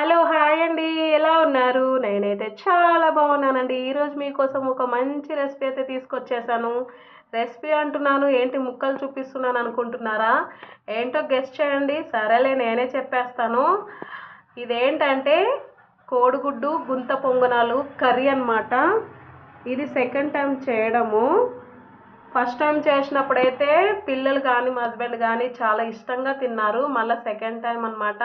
Hello! Hi అండి. ఎలా ఉన్నారు? నేనైతే చాలా బాగున్నానండి. ఈరోజు మీకోసం ఒక మంచి రెసిపీ అయితే తీసుకొచ్చేసాను. రెసిపీ అంటున్నాను, ఏంటి ముక్కలు చూపిస్తున్నాను అనుకుంటున్నారా? ఏంటో గెస్ చేయండి. సరేలే నేనే చెప్పేస్తాను. ఇదేంటంటే కోడిగుడ్డు గుంత పొంగనాలు కర్రీ అన్నమాట. ఇది సెకండ్ టైం చేయడము. ఫస్ట్ టైం చేసినప్పుడైతే పిల్లలు కానీ మా హస్బెండ్ కానీ చాలా ఇష్టంగా తిన్నారు. మళ్ళీ సెకండ్ టైం అన్నమాట.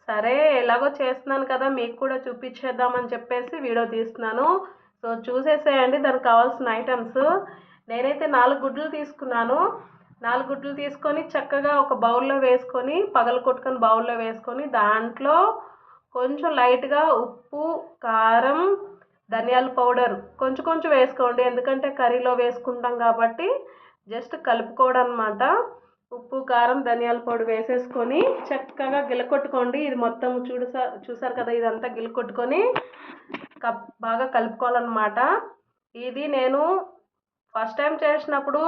సరే ఎలాగో చేస్తున్నాను కదా మీకు కూడా చూపించేద్దామని చెప్పేసి వీడియో తీస్తున్నాను. సో చూసేసేయండి దానికి కావాల్సిన ఐటమ్స్. నేనైతే 4 గుడ్లు తీసుకున్నాను. 4 గుడ్లు తీసుకొని చక్కగా ఒక బౌల్లో వేసుకొని పగలగొట్టుకొని బౌల్లో వేసుకొని దాంట్లో కొంచెం లైట్గా ఉప్పు, కారం, ధనియాల పౌడర్ కొంచెం కొంచెం వేసుకోండి, ఎందుకంటే కర్రీలో వేసుకుంటాం కాబట్టి జస్ట్ కలుపుకోవడం అనమాట. ఉప్పు, కారం, ధనియాల పొడి వేసేసుకొని చక్కగా గిలకొట్టుకోండి. ఇది మొత్తం చూసారు కదా, ఇదంతా గిలకొట్టుకొని బాగా కలుపుకోవాలన్నమాట. ఇది నేను ఫస్ట్ టైం చేసినప్పుడు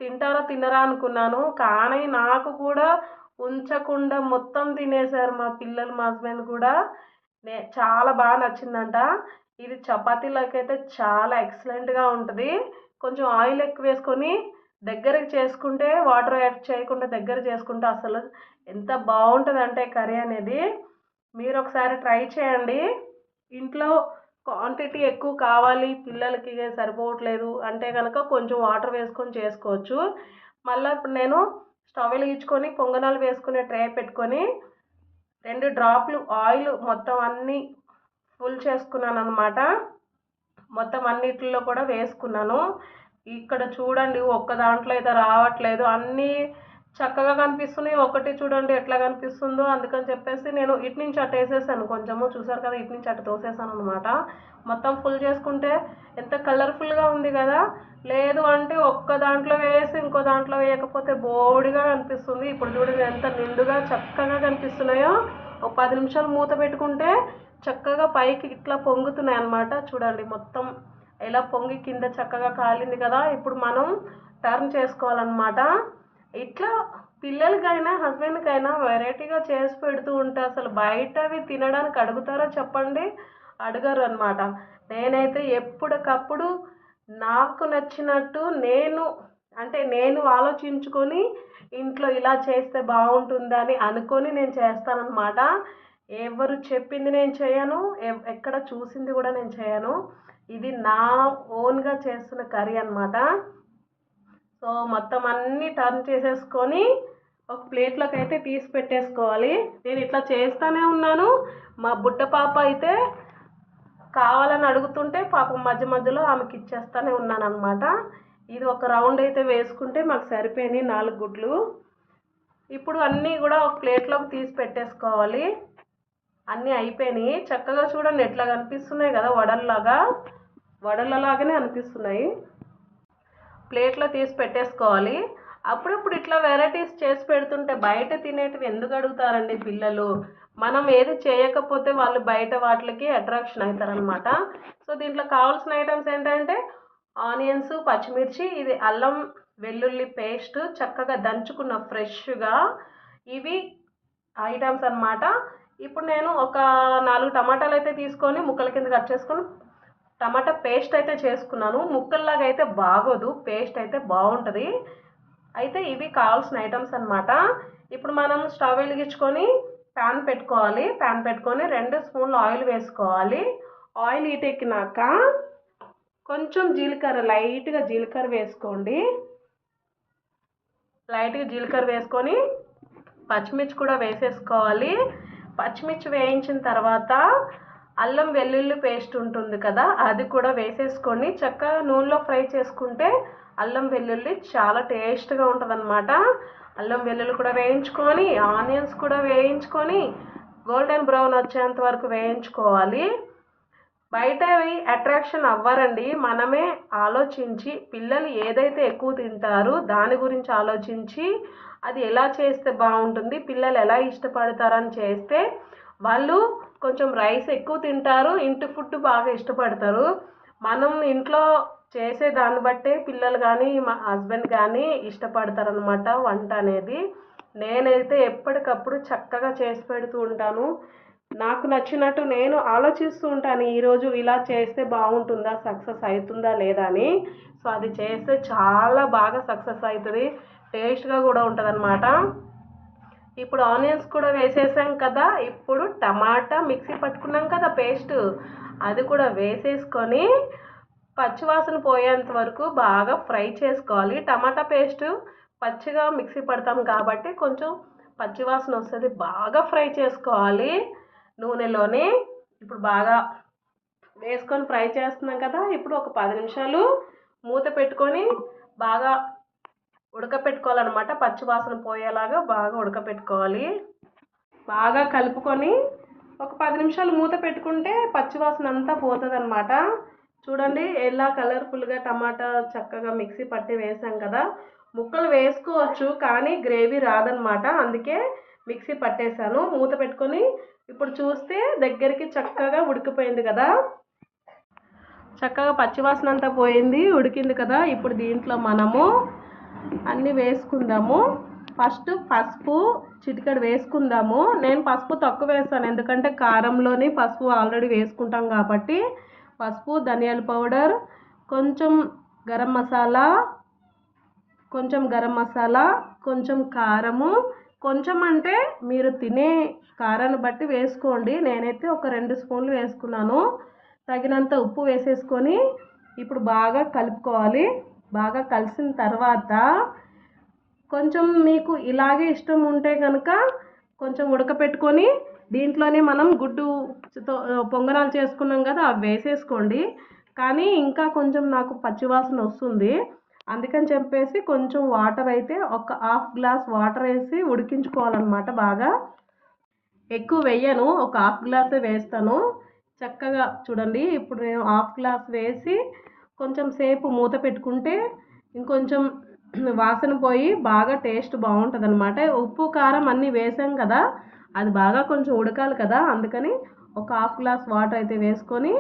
తింటారో తినరా అనుకున్నాను, కానీ నాకు కూడా ఉంచకుండా మొత్తం తినేశారు మా పిల్లలు, మా హస్బెండ్ కూడా. చాలా బాగా నచ్చిందంట. ఇది చపాతీలోకి అయితే చాలా ఎక్సలెంట్గా ఉంటుంది. కొంచెం ఆయిల్ ఎక్కువ వేసుకొని దగ్గరికి చేసుకుంటే, వాటర్ యాడ్ చేయకుండా దగ్గర చేసుకుంటే అసలు ఎంత బాగుంటుంది అంటే కర్రీ అనేది. మీరు ఒకసారి ట్రై చేయండి. ఇంట్లో క్వాంటిటీ ఎక్కువ కావాలి, పిల్లలకి సరిపోవట్లేదు అంటే కనుక కొంచెం వాటర్ వేసుకొని చేసుకోవచ్చు. మళ్ళీ ఇప్పుడు నేను స్టవ్ వెలిగించుకొని పొంగనాలు వేసుకునే ట్రే పెట్టుకొని 2 డ్రాప్లు ఆయిల్ మొత్తం అన్నీ ఫుల్ చేసుకున్నాను అనమాట. మొత్తం అన్నిటిలో కూడా వేసుకున్నాను. ఇక్కడ చూడండి ఒక్క దాంట్లో అయితే రావట్లేదు, అన్నీ చక్కగా కనిపిస్తున్నాయి. ఒకటి చూడండి ఎట్లా కనిపిస్తుందో. అందుకని చెప్పేసి నేను ఇటు నుంచి అటు వేసేసాను, కొంచెము చూసారు కదా, ఇటు నుంచి అటు తోసేసాను అనమాట. మొత్తం ఫుల్ చేసుకుంటే ఎంత కలర్ఫుల్గా ఉంది కదా. లేదు అంటే ఒక్క దాంట్లో వేసి ఇంకో దాంట్లో వేయకపోతే బోడిగా కనిపిస్తుంది. ఇప్పుడు చూడండి ఎంత నిండుగా చక్కగా కనిపిస్తున్నాయో. ఒక 10 నిమిషాలు మూత పెట్టుకుంటే చక్కగా పైకి ఇట్లా పొంగుతున్నాయి అన్నమాట. చూడండి మొత్తం ఎలా పొంగి కింద చక్కగా కాలింది కదా. ఇప్పుడు మనం టర్న్ చేసుకోవాలన్నమాట. ఇట్లా పిల్లలకైనా హస్బెండ్కైనా వెరైటీగా చేసి పెడుతూ ఉంటే అసలు బయటవి తినడానికి అడుగుతారో చెప్పండి? అడగరు అనమాట. నేనైతే ఎప్పటికప్పుడు నాకు నచ్చినట్టు నేను ఆలోచించుకొని ఇంట్లో ఇలా చేస్తే బాగుంటుందని అనుకొని నేను చేస్తానన్నమాట. ఎవరు చెప్పింది నేను చేయను, ఎక్కడ చూసింది కూడా నేను చేయను. ఇది నా ఓన్గా చేస్తున్న కర్రీ అన్నమాట. సో మొత్తం అన్నీ టర్న్ చేసేసుకొని ఒక ప్లేట్లోకి అయితే తీసి పెట్టేసుకోవాలి. నేను ఇట్లా చేస్తూనే ఉన్నాను. మా బుడ్డ పాప అయితే కావాలని అడుగుతుంటే పాపం మధ్య మధ్యలో ఆమెకి ఇచ్చేస్తూనే ఉన్నాను అనమాట. ఇది ఒక రౌండ్ అయితే వేసుకుంటే మాకు సరిపోయినాయి 4 గుడ్లు. ఇప్పుడు అన్నీ కూడా ఒక ప్లేట్లోకి తీసి పెట్టేసుకోవాలి. అన్నీ అయిపోయినాయి. చక్కగా చూడండి ఎట్లా కనిపిస్తున్నాయి కదా, వడలలాగానే అనిపిస్తున్నాయి. ప్లేట్లో తీసి పెట్టేసుకోవాలి. అప్పుడప్పుడు ఇట్లా వెరైటీస్ చేసి పెడుతుంటే బయట తినేటివి ఎందుకు అడుగుతారండి పిల్లలు? మనం ఏది చేయకపోతే వాళ్ళు బయట వాటికి అట్రాక్షన్ అవుతారనమాట. సో దీంట్లో కావాల్సిన ఐటమ్స్ ఏంటంటే ఆనియన్స్, పచ్చిమిర్చి, ఇది అల్లం వెల్లుల్లి పేస్ట్ చక్కగా దంచుకున్న ఫ్రెష్గా, ఇవి ఐటమ్స్ అన్నమాట. ఇప్పుడు నేను ఒక 4 టమాటాలు అయితే తీసుకొని ముక్కల కింద కట్ చేసుకొని టమాటా పేస్ట్ అయితే చేసుకున్నాను. ముక్కల్లాగా అయితే బాగోదు, పేస్ట్ అయితే బాగుంటుంది. అయితే ఇవి కావాల్సిన ఐటమ్స్ అన్నమాట. ఇప్పుడు మనం స్టవ్ వెలిగించుకొని ప్యాన్ పెట్టుకోవాలి. ప్యాన్ పెట్టుకొని 2 స్పూన్లు ఆయిల్ వేసుకోవాలి. ఆయిల్ హీట్ ఎక్కినాక కొంచెం లైట్గా జీలకర్ర వేసుకోండి. లైట్గా జీలకర్ర వేసుకొని పచ్చిమిర్చి కూడా వేసేసుకోవాలి. పచ్చిమిర్చి వేయించిన తర్వాత అల్లం వెల్లుల్లి పేస్ట్ ఉంటుంది కదా, అది కూడా వేసేసుకొని చక్కగా నూనెలో ఫ్రై చేసుకుంటే అల్లం వెల్లుల్లి చాలా టేస్ట్గా ఉంటుంది అనమాట. అల్లం వెల్లుల్లి కూడా వేయించుకొని ఆనియన్స్ కూడా వేయించుకొని గోల్డెన్ బ్రౌన్ వచ్చేంత వరకు వేయించుకోవాలి. బయటవి అట్రాక్షన్ అవ్వరండి, మనమే ఆలోచించి పిల్లలు ఏదైతే ఎక్కువ తింటారో దాని గురించి ఆలోచించి అది ఎలా చేస్తే బాగుంటుంది, పిల్లలు ఎలా ఇష్టపడతారని చేస్తే వాళ్ళు కొంచెం రైస్ ఎక్కువ తింటారు, ఇంటి ఫుడ్ బాగా ఇష్టపడతారు. మనం ఇంట్లో చేసే దాన్ని బట్టే పిల్లలు కానీ మా హస్బెండ్ కానీ ఇష్టపడతారనమాట వంట అనేది. నేనైతే ఎప్పటికప్పుడు చక్కగా చేసి పెడుతూ ఉంటాను. నాకు నచ్చినట్టు నేను ఆలోచిస్తూ ఉంటాను, ఈరోజు ఇలా చేస్తే బాగుంటుందా, సక్సెస్ అవుతుందా లేదా అని. సో అది చేస్తే చాలా బాగా సక్సెస్ అవుతుంది, టేస్ట్గా కూడా ఉంటుంది. ఇప్పుడు ఆనియన్స్ కూడా వేసేసాం కదా, ఇప్పుడు టమాటా మిక్సీ పట్టుకున్నాం కదా పేస్ట్, అది కూడా వేసేసుకొని పచ్చివాసన పోయేంత వరకు బాగా ఫ్రై చేసుకోవాలి. టమాటా పేస్ట్ పచ్చిగా మిక్సీ పడతాం కాబట్టి కొంచెం పచ్చివాసన వస్తుంది, బాగా ఫ్రై చేసుకోవాలి నూనెలోనే. ఇప్పుడు బాగా వేసుకొని ఫ్రై చేస్తున్నాం కదా, ఇప్పుడు ఒక 10 నిమిషాలు మూత పెట్టుకొని బాగా ఉడకపెట్టుకోవాలన్నమాట. పచ్చివాసన పోయేలాగా బాగా ఉడకపెట్టుకోవాలి. బాగా కలుపుకొని ఒక 10 నిమిషాలు మూత పెట్టుకుంటే పచ్చివాసన అంతా పోతుంది. చూడండి ఎలా కలర్ఫుల్గా టమాటా చక్కగా మిక్సీ పట్టి వేసాం కదా. ముక్కలు వేసుకోవచ్చు కానీ గ్రేవీ రాదనమాట, అందుకే మిక్సీ పట్టేశాను. మూత పెట్టుకొని ఇప్పుడు చూస్తే దగ్గరికి చక్కగా ఉడికిపోయింది కదా, చక్కగా పచ్చివాసన అంతా పోయింది, ఉడికింది కదా. ఇప్పుడు దీంట్లో మనము అన్నీ వేసుకుందాము. ఫస్ట్ పసుపు చిటికెడు వేసుకుందాము. నేను పసుపు తక్కువ వేస్తాను, ఎందుకంటే కారంలోని పసుపు ఆల్రెడీ వేసుకుంటాం కాబట్టి. పసుపు, ధనియాల పౌడర్, కొంచెం గరం మసాలా, కొంచెం కారము, కొంచెం అంటే మీరు తినే కారాన్ని బట్టి వేసుకోండి. నేనైతే ఒక 2 స్పూన్లు వేసుకున్నాను. తగినంత ఉప్పు వేసేసుకొని ఇప్పుడు బాగా కలుపుకోవాలి. బాగా కలిసిన తర్వాత కొంచెం మీకు ఇలాగే ఇష్టం ఉంటే కనుక కొంచెం ఉడకపెట్టుకొని దీంట్లోనే మనం గుడ్డుతో పొంగనాలు చేసుకున్నాం కదా, అవి వేసేసుకోండి. కానీ ఇంకా కొంచెం నాకు పచ్చివాసన వస్తుంది, అందుకని చెప్పేసి కొంచెం వాటర్ అయితే ఒక 1/2 గ్లాస్ వాటర్ వేసి ఉడికించుకోవాలన్నమాట. బాగా ఎక్కువ వేయను, ఒక 1/2 గ్లాసే వేస్తాను. చక్కగా చూడండి, ఇప్పుడు నేను 1/2 గ్లాస్ వేసి కొంచెం సేపు మూత పెట్టుకుంటే ఇంకొంచెం వాసన పోయి బాగా టేస్ట్ బాగుంటుంది అనమాట. ఉప్పు కారం అన్నీ వేసాం కదా, అది బాగా కొంచెం ఉడకాలి కదా, అందుకని ఒక 1/2 గ్లాస్ వాటర్ అయితే వేసుకొని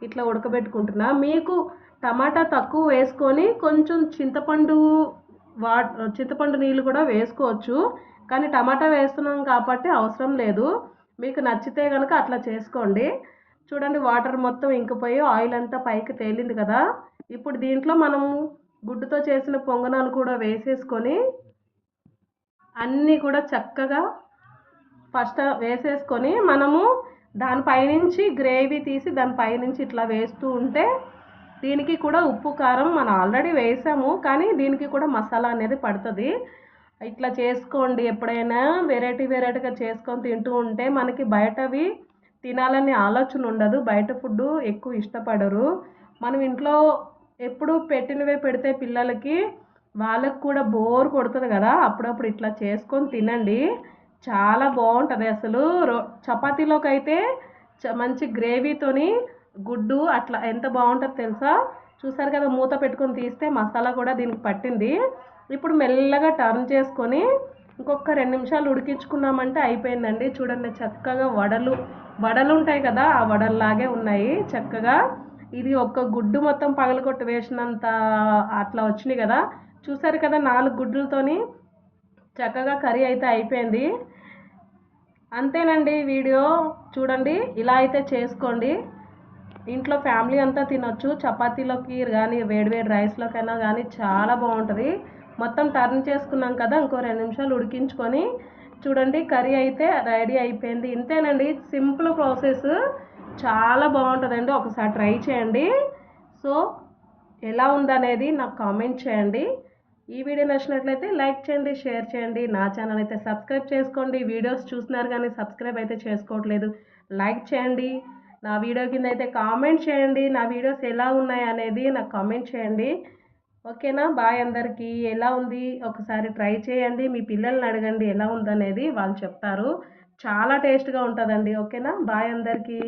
ఇట్లా ఉడకబెట్టుకుంటున్నా. మీకు టమాటా తక్కువ వేసుకొని కొంచెం చింతపండు నీళ్ళు కూడా వేసుకోవచ్చు, కానీ టమాటా వేస్తున్నాం కాబట్టి అవసరం లేదు. మీకు నచ్చితే కనుక అట్లా చేసుకోండి. చూడండి వాటర్ మొత్తం ఇంకిపోయి ఆయిల్ అంతా పైకి తేలింది కదా. ఇప్పుడు దీంట్లో మనము గుడ్డుతో చేసిన పొంగనాలు కూడా వేసేసుకొని అన్నీ కూడా చక్కగా ఫస్ట్ వేసేసుకొని మనము దానిపైనుంచి గ్రేవీ తీసి దానిపైనుంచి ఇట్లా వేస్తూ ఉంటే దీనికి కూడా ఉప్పు కారం మనం ఆల్రెడీ వేసాము, కానీ దీనికి కూడా మసాలా అనేది పడుతుంది. ఇట్లా చేసుకోండి, ఎప్పుడైనా వెరైటీగా చేసుకొని తింటూ ఉంటే మనకి బయటవి తినాలనే ఆలోచన ఉండదు, బయట ఫుడ్ ఎక్కువ ఇష్టపడరు. మనం ఇంట్లో ఎప్పుడు పెట్టినవే పెడితే పిల్లలకి వాళ్ళకు కూడా బోర్ కొడుతుంది కదా, అప్పుడప్పుడు ఇట్లా చేసుకొని తినండి, చాలా బాగుంటుంది అసలు. చపాతీలోకి అయితే మంచి గ్రేవీతోని గుడ్డు అట్లా ఎంత బాగుంటుందో తెలుసా. చూసారు కదా, మూత పెట్టుకొని తీస్తే మసాలా కూడా దీనికి పట్టింది. ఇప్పుడు మెల్లగా టర్న్ చేసుకొని ఇంకొక 2 నిమిషాలు ఉడికించుకున్నామంటే అయిపోయిందండి. చూడండి చక్కగా వడలు ఉంటాయి కదా, ఆ వడల్లాగే ఉన్నాయి చక్కగా. ఇది ఒక్క గుడ్డు మొత్తం పగలగొట్టి వేసినంత అట్లా వచ్చినాయి కదా. చూసారు కదా, 4 గుడ్లతోని చక్కగా కర్రీ అయితే అయిపోయింది. అంతేనండి వీడియో. చూడండి ఇలా అయితే చేసుకోండి, ఇంట్లో ఫ్యామిలీ అంతా తినొచ్చు. చపాతీలోకి కానీ వేడివేడి రైస్లోకైనా కానీ చాలా బాగుంటుంది. మొత్తం టర్న్ చేసుకున్నాం కదా, ఇంకో 2 నిమిషాలు ఉడికించుకొని చూడండి కర్రీ అయితే రెడీ అయిపోయింది. ఇంతేనండి, సింపుల్ ప్రాసెస్, చాలా బాగుంటుందండి. ఒకసారి ట్రై చేయండి. సో ఎలా ఉందనేది నాకు కామెంట్ చేయండి. ఈ వీడియో నచ్చినట్లయితే లైక్ చేయండి, షేర్ చేయండి. నా ఛానల్ అయితే సబ్స్క్రైబ్ చేసుకోండి. వీడియోస్ చూస్తున్నారు కానీ సబ్స్క్రైబ్ అయితే చేసుకోవట్లేదు, లైక్ చేయండి. నా వీడియో కింద అయితే కామెంట్ చేయండి, నా వీడియోస్ ఎలా ఉన్నాయి అనేది నాకు కామెంట్ చేయండి. ఓకేనా, బాయ్ అందరికీ. ఎలా ఉంది ఒకసారి ట్రై చేయండి, మీ పిల్లల్ని అడగండి ఎలా ఉందనేది, వాళ్ళు చెప్తారు. చాలా టేస్ట్గా ఉంటుందండి. ఓకేనా, బాయ్ అందరికీ.